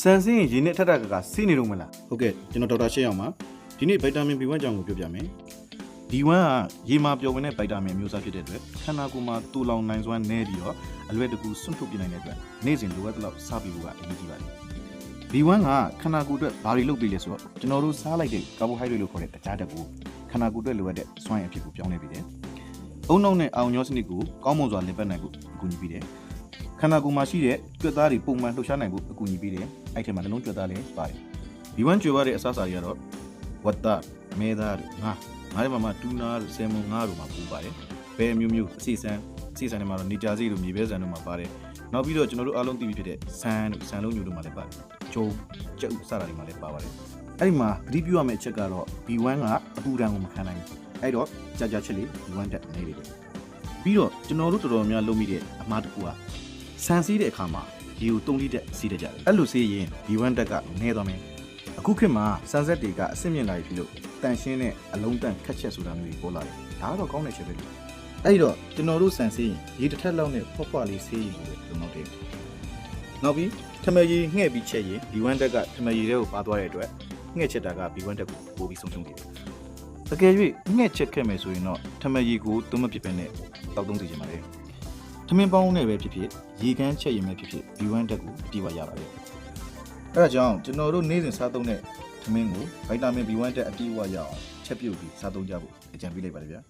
ဆန်စင်းရင်းနဲ့ထက်ထက်ကစီးနေတော့မလား ဟုတ်ကဲ့ကျွန်တော်ဒေါက်တာရှေ့အောင်ပါဒီနေ့ဗိုက်တာမင် B1 ကြောင့်ကိုပြောပြမယ် B1 ကရေမှာပျော်ဝင်တဲ့ဗိုက်တာမင်မျိုးစားဖြစ်တဲ့အတွက်ခန္ဓာကိုယ်မှာတူလောင်နိုင်စွမ်းနည်းပြီးတော့အလွယ်တကူစွန့်ထုတ်ပြနိုင်တဲ့အတွက်နေ့စဉ်လိုအပ်တဲ့လောက်စားပြီးဖို့ကအရေးကြီးပါတယ် B1 ကခန္ဓာကိုယ်အတွက်ဘာတွေလုပ်ပေးလဲဆိုတော့ကျွန်တော်တို့စားလိုက်တဲ့ကာဘိုဟိုက်ဒရိတ်လို့ခေါ်တဲ့တခြားတက်ကိုခန္ဓာကိုယ်အတွက်လိုအပ်တဲ့စွမ်းအင်အဖြစ်ကိုပြောင်းလဲပေးတယ်။အုံနှုံနဲ့အောင်ညောစနစ်ကိုကောင်းမွန်စွာလည်ပတ်နိုင်ဖို့အကူအညီပေးတယ်။ခန္ဓာကိုယ်မှာရှိတဲ့ကြွက်သားတွေပုံမှန်လှုပ်ရှားနိုင်ဖို့အကူအညီပေးတယ်။အဲ့ထက်မှာနှလုံးကြွက်သားလည်းပါတယ်။ B1 ကျွေးရတဲ့အစားအစာတွေကတော့ဝတ်သား၊မဲသားတို့ငါးတွေမှာတူနာတို့ဆယ်မုန်ငါးတို့မှာပူပါတယ်။ဘယ်မျိုးမျိုးအစီအစံတွေမှာတော့နေကြစီတို့မြေပဲဆန်တို့မှာပါတယ်။နောက်ပြီးတော့ကျွန်တော်တို့အားလုံးသိပြီးဖြစ်တဲ့ဆန်တို့ဆန်လုံးမျိုးတို့မှာလည်းပါတယ်။ကျုံကျုပ်စတာတွေမှာလည်းပါပါတယ်။အဲ့ဒီမှာသတိပြုရမယ့်အချက်ကတော့ B1 ကအပူဒဏ်ကိုမခံနိုင်ဘူး။အဲ့တော့ကြာကြာချက်လေး B1 တက်နေတယ်ပြီးတော့ကျွန်တော်တို့တော်တော်များလုပ်မိတဲ့အမှားတစ်ခုကဆန်စီးတဲ့အခါမှာရေကို3လီတာစီးတတ်ကြတယ်အဲ့လိုစီးရင် B1 တက်ကနည်းသွားမယ်အခုခေတ်မှာဆန်ဆက်တွေကအဆင့်မြင့်လာပြီလို့တန်ရှင်းတဲ့အလုံးတန့်ခက်ချက်ဆိုတာမျိုးပေါ်လာတယ်ဒါကတော့ကောင်းတဲ့ချက်ပဲလို့အဲ့တော့ကျွန်တော်တို့ဆန်စီးရင်ရေတစ်ထက်လောက်နဲ့ဖွက်ဖွက်လေးစီးရင်ကိုလုံလောက်တယ်နောက်ပြီးထမရေငှဲ့ပြီးချက်ရင် B1 တက်ကထမရေတွေကိုပါသွားတဲ့အတွက်ငှဲ့ချက်တာက B1 တက်ကိုပို့ပြီးဆုံးရှုံးတယ်တကယ်၍ငှက်ချက်ခဲ့မယ်ဆိုရင်တော့ထမရေကိုသွမဖြစ်ပဲနဲ့တောက်သုံးစီချင်ပါတယ်ထမင်းပေါင်းနဲ့ပဲဖြစ်ဖြစ်ရေကန်းချက်ရင်ပဲဖြစ်ဖြစ် B1 တက်ကိုအတိအဝရပါတယ်အဲဒါကြောင့်ကျွန်တော်တို့နေ့စဉ်စားသုံးတဲ့ထမင်းကိုဗိုက်တာမင် B1 တက်အတိအဝရအောင်ချက်ပြုတ်ပြီးစားသုံးကြဖို့အကြံပေးလိုက်ပါတယ်ဗျာ